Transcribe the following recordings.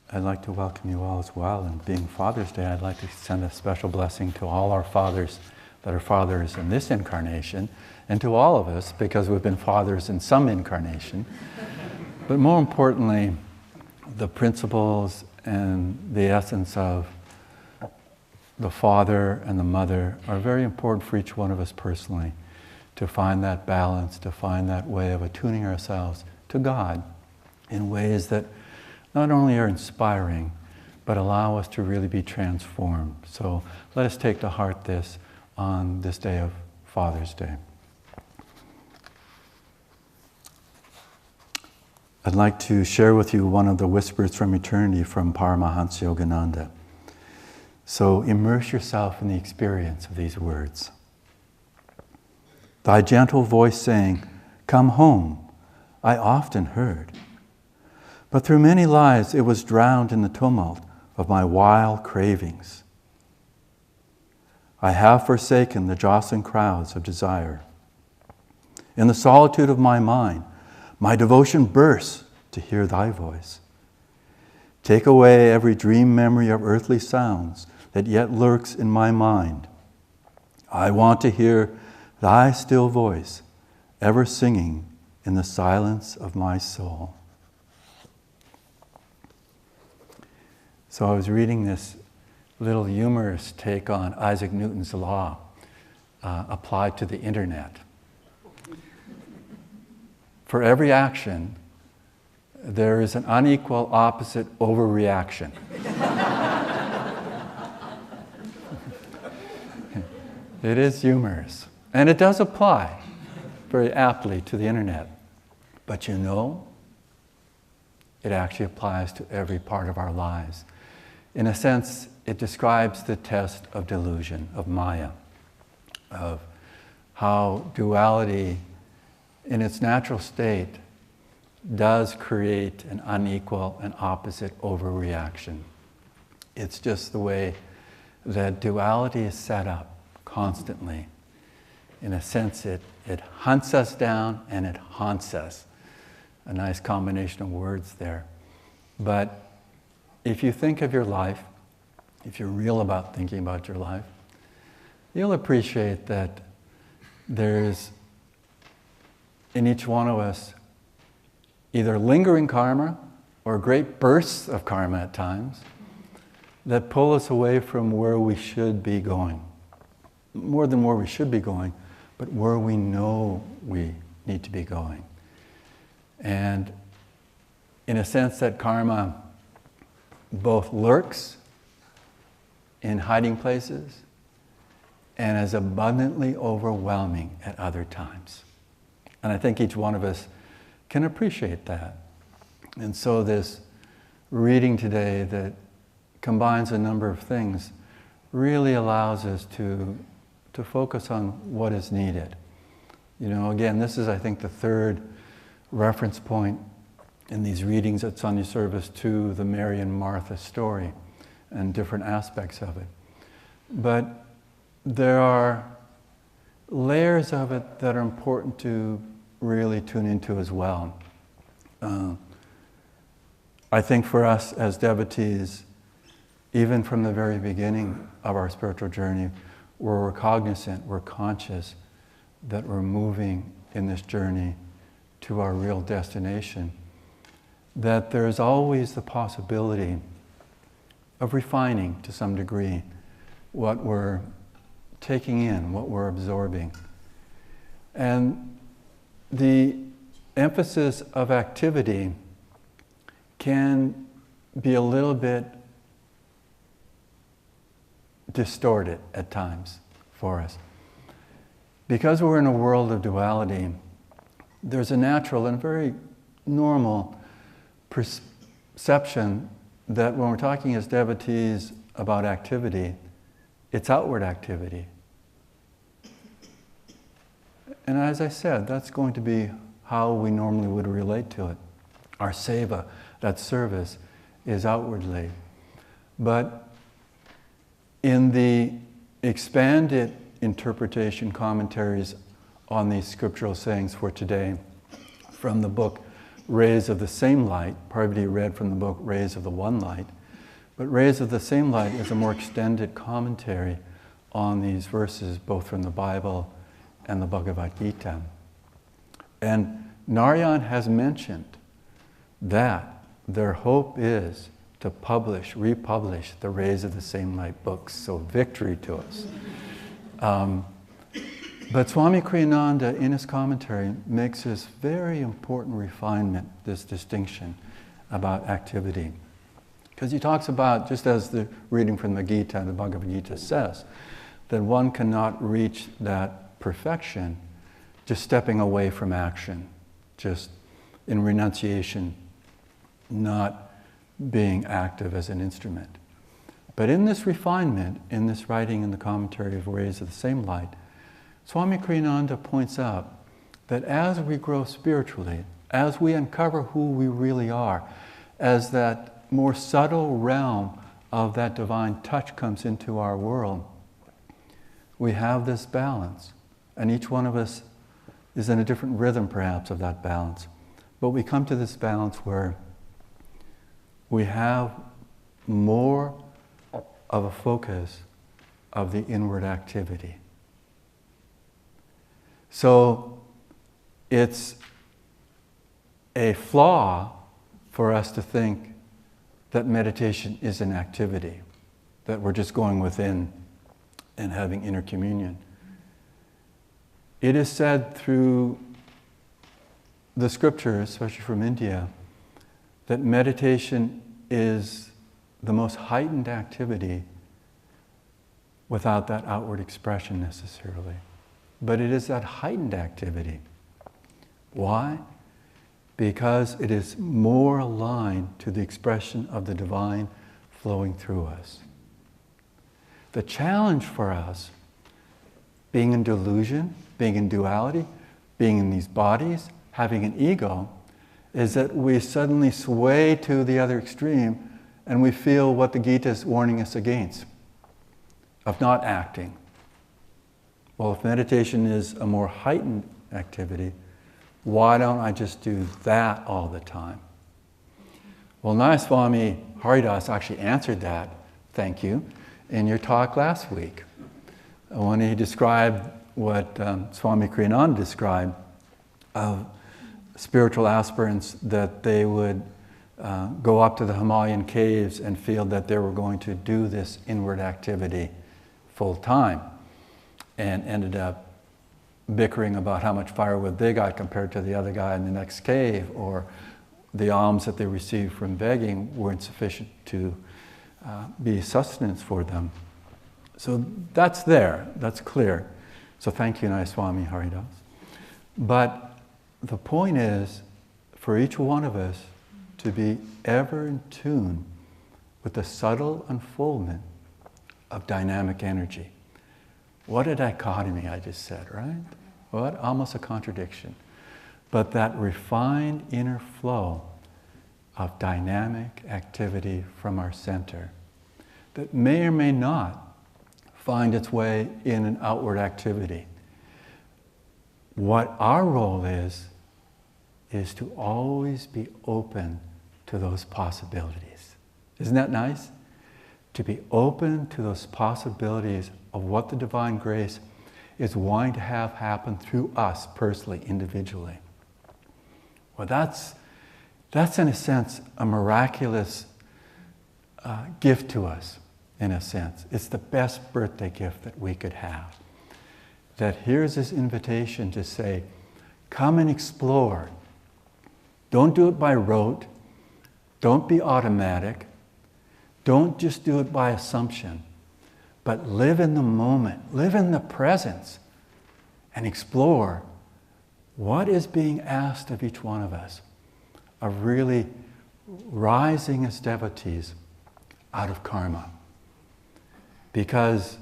I'd like to welcome you all as well. And being Father's Day, I'd like to send a special blessing to all our fathers that are fathers in this incarnation, and to all of us, because we've been fathers in some incarnation. But more importantly, the principles and the essence of the father and the mother are very important for each one of us personally, to find that balance, to find that way of attuning ourselves to God in ways that not only are inspiring, but allow us to really be transformed. So let us take to heart this on this day of Father's Day. I'd like to share with you one of the whispers from eternity from Paramahansa Yogananda. So immerse yourself in the experience of these words. Thy gentle voice saying, "Come home," I often heard. But through many lives it was drowned in the tumult of my wild cravings. I have forsaken the jostling crowds of desire. In the solitude of my mind, my devotion bursts to hear thy voice. Take away every dream memory of earthly sounds that yet lurks in my mind. I want to hear thy still voice, ever singing in the silence of my soul. So I was reading this little humorous take on Isaac Newton's law applied to the internet. For every action, there is an unequal opposite overreaction. It is humorous. And it does apply very aptly to the internet. But you know, it actually applies to every part of our lives. In a sense, it describes the test of delusion, of Maya, of how duality in its natural state does create an unequal and opposite overreaction. It's just the way that duality is set up constantly. In a sense, it hunts us down and it haunts us. A nice combination of words there. But if you think of your life, if you're real about thinking about your life, you'll appreciate that there's in each one of us either lingering karma or great bursts of karma at times that pull us away from where we should be going. More than where we should be going, but where we know we need to be going. And in a sense, that karma both lurks in hiding places and is abundantly overwhelming at other times. And I think each one of us can appreciate that. And so this reading today that combines a number of things really allows us to focus on what is needed. You know, again, this is, I think, the third reference point in these readings at Sunday service to the Mary and Martha story and different aspects of it. But there are layers of it that are important to really tune into as well. I think for us as devotees, even from the very beginning of our spiritual journey, we're cognizant, we're conscious that we're moving in this journey to our real destination, that there's always the possibility of refining to some degree what we're taking in, what we're absorbing. And the emphasis of activity can be a little bit distorted at times for us. Because we're in a world of duality, there's a natural and very normal perception that when we're talking as devotees about activity, it's outward activity. And as I said, that's going to be how we normally would relate to it. Our seva, that service, is outwardly. But in the expanded interpretation commentaries on these scriptural sayings for today, from the book Rays of the Same Light. Parvati read from the book Rays of the One Light. But Rays of the Same Light is a more extended commentary on these verses, both from the Bible and the Bhagavad Gita. And Narayan has mentioned that their hope is to republish the Rays of the Same Light books. So victory to us. But Swami Kriyananda, in his commentary, makes this very important refinement, this distinction about activity. Because he talks about, just as the reading from the Gita, the Bhagavad Gita says, that one cannot reach that perfection just stepping away from action, just in renunciation, not being active as an instrument. But in this refinement, in this writing in the commentary of Rays of the Same Light, Swami Kriyananda points out that as we grow spiritually, as we uncover who we really are, as that more subtle realm of that divine touch comes into our world, we have this balance. And each one of us is in a different rhythm, perhaps, of that balance. But we come to this balance where we have more of a focus of the inward activity. So it's a flaw for us to think that meditation is an activity, that we're just going within and having inner communion. It is said through the scriptures, especially from India, that meditation is the most heightened activity without that outward expression necessarily. But it is that heightened activity. Why? Because it is more aligned to the expression of the divine flowing through us. The challenge for us, being in delusion, being in duality, being in these bodies, having an ego, is that we suddenly sway to the other extreme and we feel what the Gita is warning us against, of not acting. Well, if meditation is a more heightened activity, why don't I just do that all the time? Well, Nayaswami Haridas actually answered that, thank you, in your talk last week, when he described what Swami Kriyananda described of spiritual aspirants, that they would go up to the Himalayan caves and feel that they were going to do this inward activity full time, and ended up bickering about how much firewood they got compared to the other guy in the next cave, or the alms that they received from begging weren't sufficient to be sustenance for them. So that's there, that's clear. So thank you, Nayaswami Haridas. But the point is, for each one of us to be ever in tune with the subtle unfoldment of dynamic energy. What a dichotomy I just said, right? What? Almost a contradiction. But that refined inner flow of dynamic activity from our center that may or may not find its way in an outward activity. What our role is to always be open to those possibilities. Isn't that nice? To be open to those possibilities of what the divine grace is wanting to have happen through us personally, individually. Well, that's in a sense a miraculous gift to us, in a sense. It's the best birthday gift that we could have. That here's this invitation to say, come and explore. Don't do it by rote. Don't be automatic. Don't just do it by assumption. But live in the moment, live in the presence, and explore what is being asked of each one of us, of really rising as devotees out of karma. Because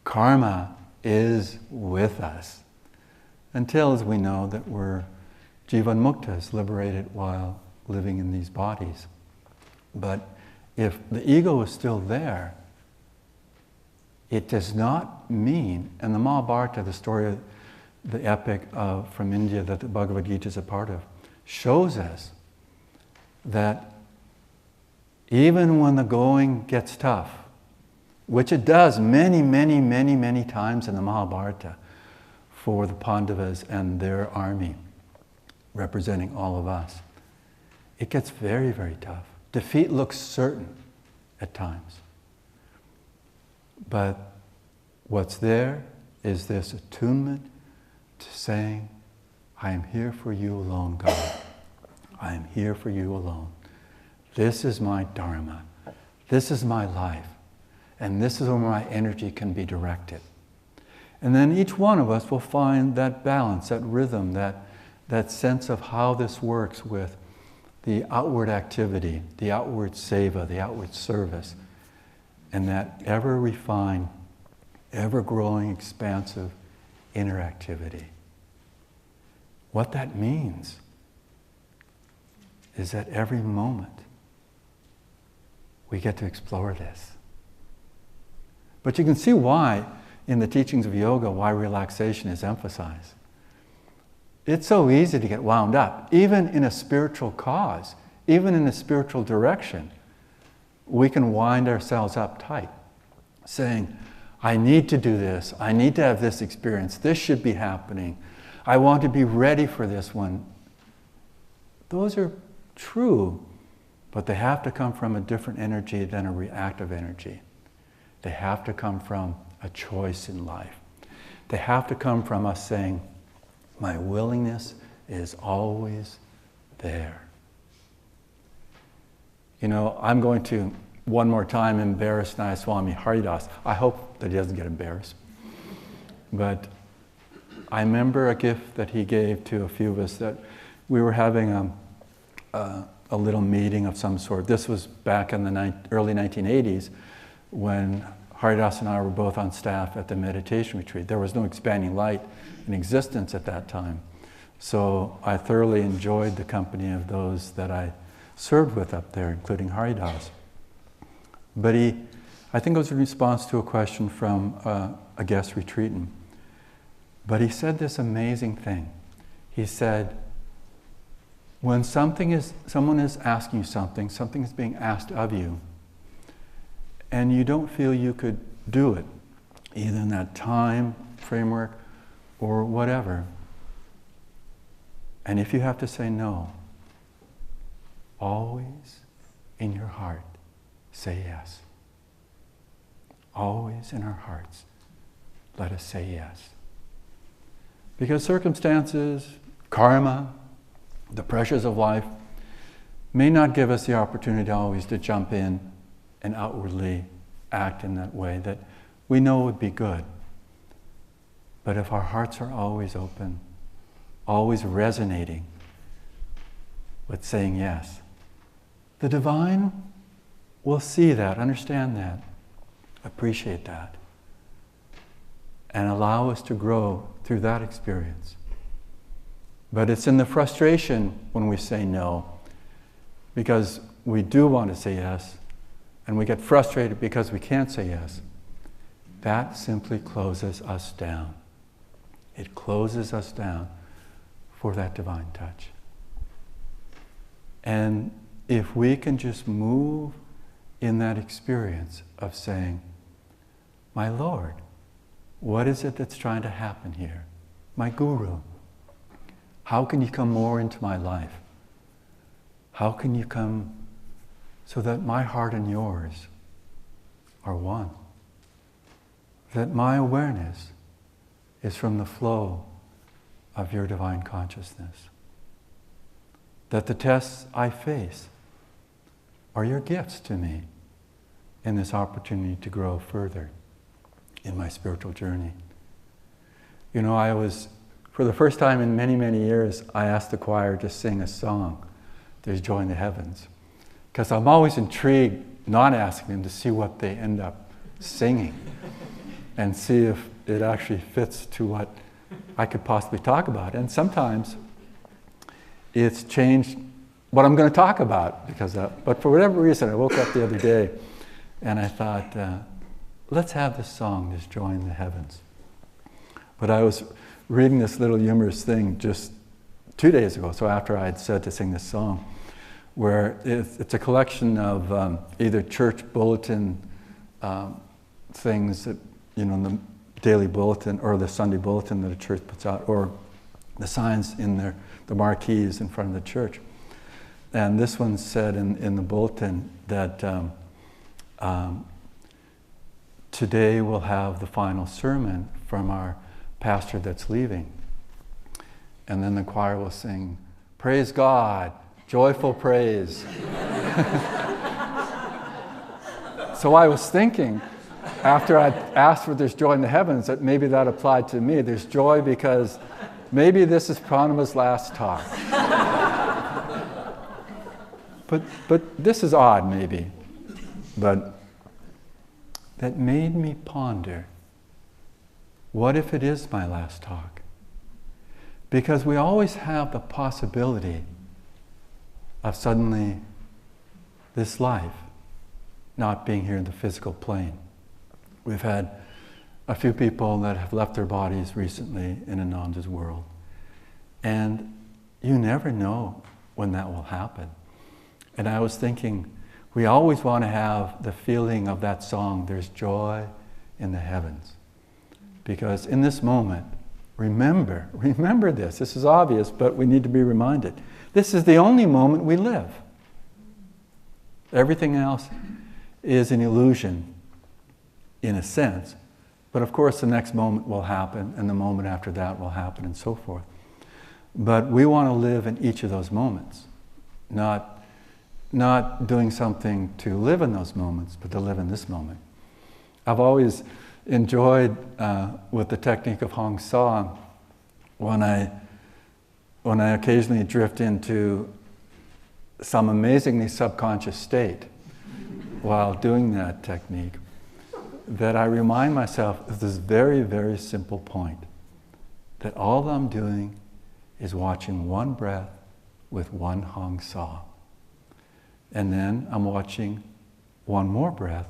karma is with us until, as we know, that we're jivan muktas, liberated while living in these bodies. But if the ego is still there, it does not mean, and the Mahabharata, the story of the epic from India that the Bhagavad Gita is a part of, shows us that even when the going gets tough, which it does many, many, many, many times in the Mahabharata for the Pandavas and their army, representing all of us, it gets very, very tough. Defeat looks certain at times. But what's there is this attunement to saying, I am here for you alone, God. I am here for you alone. This is my dharma. This is my life. And this is where my energy can be directed. And then each one of us will find that balance, that rhythm, that sense of how this works with the outward activity, the outward seva, the outward service, and that ever refined, ever growing, expansive inner activity. What that means is that every moment we get to explore this. But you can see why, in the teachings of yoga, why relaxation is emphasized. It's so easy to get wound up, even in a spiritual cause, even in a spiritual direction. We can wind ourselves up tight, saying, I need to do this, I need to have this experience, this should be happening, I want to be ready for this one. Those are true, but they have to come from a different energy than a reactive energy. They have to come from a choice in life. They have to come from us saying, my willingness is always there. You know, I'm going to, one more time, embarrass Nayaswami Haridas. I hope that he doesn't get embarrassed. But I remember a gift that he gave to a few of us, that we were having a little meeting of some sort. This was back in the early 1980s, when Haridas and I were both on staff at the meditation retreat. There was no expanding light in existence at that time. So I thoroughly enjoyed the company of those that I served with up there, including Haridas. But I think it was in response to a question from a guest retreatant. But he said this amazing thing. He said, when someone is asking you something is being asked of you, and you don't feel you could do it, either in that time framework or whatever, and if you have to say no, always in your heart say yes. Always in our hearts, let us say yes. Because circumstances, karma, the pressures of life may not give us the opportunity always to jump in and outwardly act in that way that we know would be good. But if our hearts are always open, always resonating with saying yes, the divine will see that, understand that, appreciate that, and allow us to grow through that experience. But it's in the frustration when we say no, because we do want to say yes, and we get frustrated because we can't say yes. That simply closes us down. It closes us down for that divine touch. And if we can just move in that experience of saying, my Lord, what is it that's trying to happen here? My Guru, how can you come more into my life? How can you come so that my heart and yours are one? That my awareness is from the flow of your divine consciousness. That the tests I face are your gifts to me in this opportunity to grow further in my spiritual journey. You know, for the first time in many, many years, I asked the choir to sing a song, There's Joy in the Heavens. Because I'm always intrigued, not asking them, to see what they end up singing and see if it actually fits to what I could possibly talk about. And sometimes it's changed what I'm going to talk about because of that. But for whatever reason, I woke up the other day and I thought, let's have this song, There's Joy in the Heavens. But I was reading this little humorous thing just 2 days ago, so after I had said to sing this song, where it's a collection of either church bulletin things that, in the daily bulletin or the Sunday bulletin that a church puts out, or the signs in the marquees in front of the church. And this one said in the bulletin that today we'll have the final sermon from our pastor that's leaving. And then the choir will sing, "Praise God, joyful praise." So I was thinking, after I asked for there's joy in the heavens, that maybe that applied to me. There's joy because maybe this is Pranaba's last talk. But this is odd, maybe. But that made me ponder, what if it is my last talk? Because we always have the possibility of suddenly this life not being here in the physical plane. We've had a few people that have left their bodies recently in Ananda's world. And you never know when that will happen. And I was thinking, we always want to have the feeling of that song, "There's joy in the heavens." Because in this moment, remember this. This is obvious, but we need to be reminded. This is the only moment we live. Everything else is an illusion, in a sense. But of course, the next moment will happen, and the moment after that will happen, and so forth. But we want to live in each of those moments, not doing something to live in those moments, but to live in this moment. I've always enjoyed with the technique of Hong Sa, when I occasionally drift into some amazingly subconscious state while doing that technique, that I remind myself of this very, very simple point, that all I'm doing is watching one breath with one Hong Sa. And then I'm watching one more breath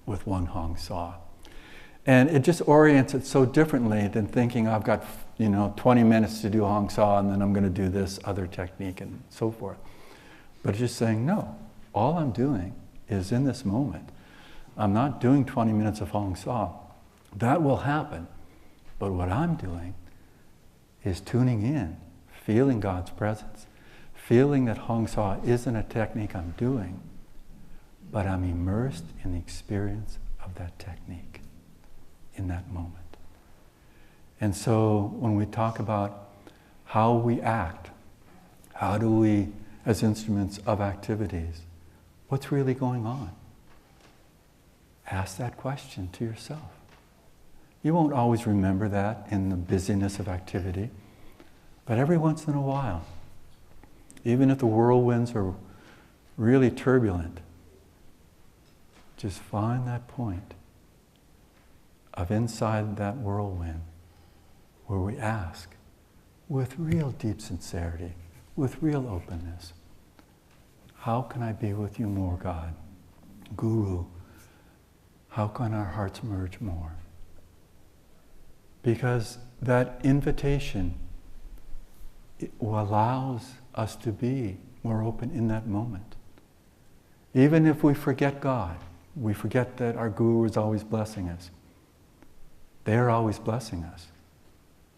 with one Hong Sa. And it just orients it so differently than thinking I've got 20 minutes to do Hong Sa and then I'm going to do this other technique and so forth. But just saying, no, all I'm doing is in this moment. I'm not doing 20 minutes of Hong Sa. That will happen. But what I'm doing is tuning in, feeling God's presence, feeling that Hong Sa isn't a technique I'm doing, but I'm immersed in the experience of that technique in that moment. And so when we talk about how we act, how do we, as instruments of activities, what's really going on? Ask that question to yourself. You won't always remember that in the busyness of activity, but every once in a while, even if the whirlwinds are really turbulent, just find that point of inside that whirlwind where we ask with real deep sincerity, with real openness, how can I be with you more, God? Guru, how can our hearts merge more? Because that invitation, it allows us to be more open in that moment. Even if we forget God, we forget that our Guru is always blessing us. They are always blessing us.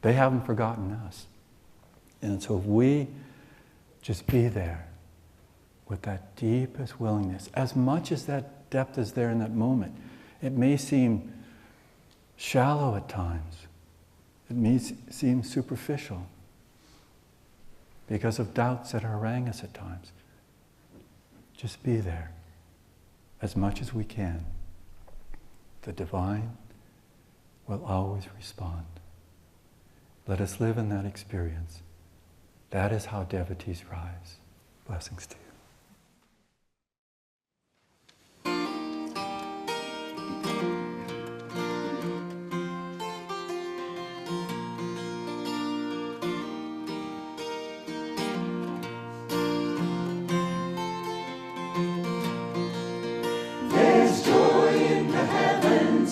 They haven't forgotten us. And so if we just be there with that deepest willingness, as much as that depth is there in that moment, it may seem shallow at times. It may seem superficial because of doubts that harangue us at times. Just be there as much as we can. The divine will always respond. Let us live in that experience. That is how devotees rise. Blessings to you.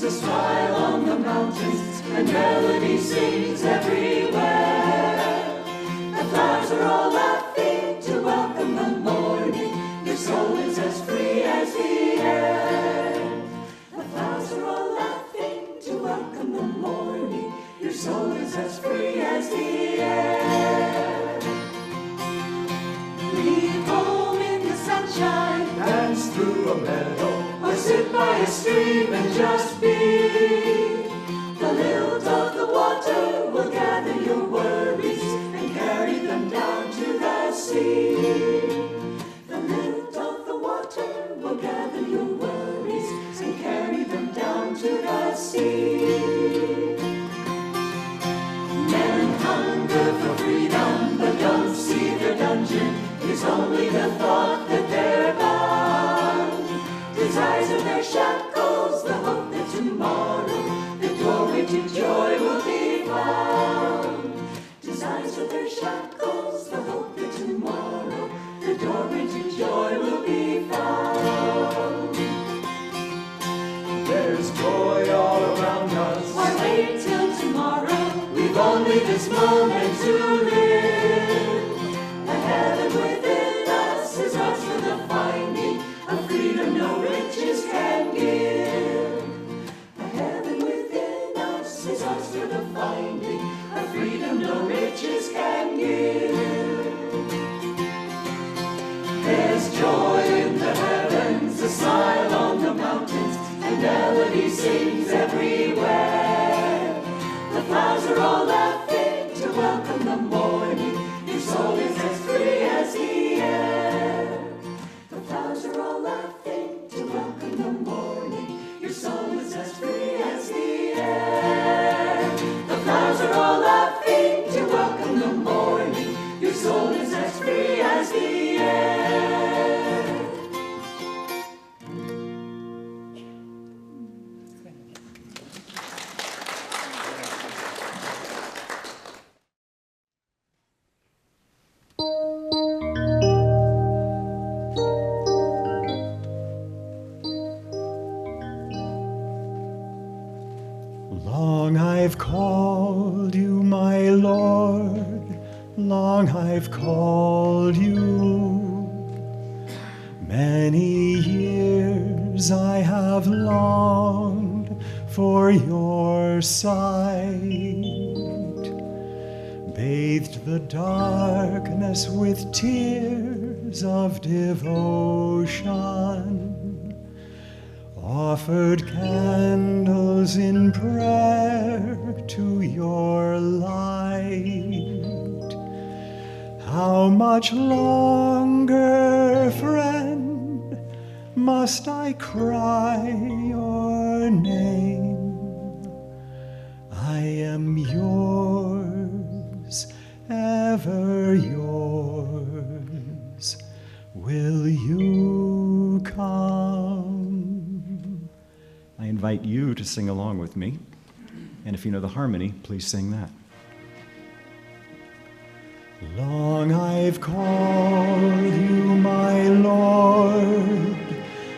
A smile on the mountains, and melody sings everywhere. The flowers flowers are all laughing to welcome the morning. Your soul is as free as the air. The flowers are all laughing to welcome the morning. Your soul is as free as the air. Leave home in the sunshine, Dance through a meadow, or sit by a stream and just be. The lilt of the water will gather your worries and carry them down to the sea. The lilt of the water will gather your worries and carry them down to the sea. Men hunger for freedom, but don't see their dungeon is only the thought that they're bound. Desires are their shackles, the hope that tomorrow the doorway to joy will be found. Desires are their shackles, the hope that tomorrow the doorway to joy will be found. there's joy all around us. Why wait till tomorrow? We've only this moment to live. The heaven within us is ours for the finding, a freedom no riches can give. The heaven within us is ours for the finding, a freedom no riches can give. There's joy in the heavens, a smile on the mountains, and melody sings everywhere. The flowers are all laughing to welcome the morning. Your soul is as free as the air. The flowers are all laughing to welcome the morning. Your soul is as free as the air. The flowers are all laughing to welcome the morning. Your soul is as free as the air. Long I've called you, my Lord, long I've called you. Many years I have longed for your sight, bathed the darkness with tears of devotion, offered candles in prayer to your light. How much longer, friend, must I cry your name? I am yours, ever yours. Will you come? I invite you to sing along with me. And if you know the harmony, please sing that. Long I've called you, my Lord,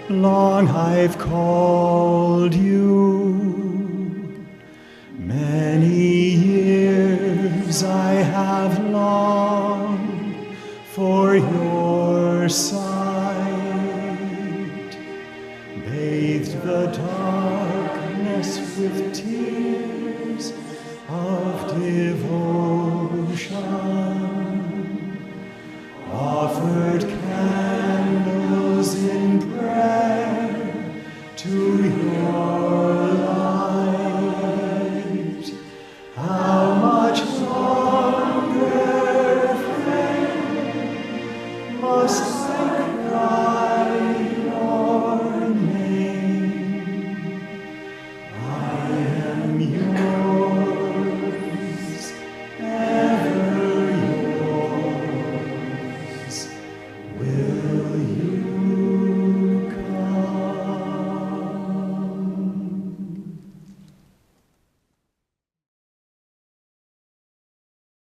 long I've called you. Many years I have longed for your sight, bathed the darkness with tears of devotion, offered candles in prayer to your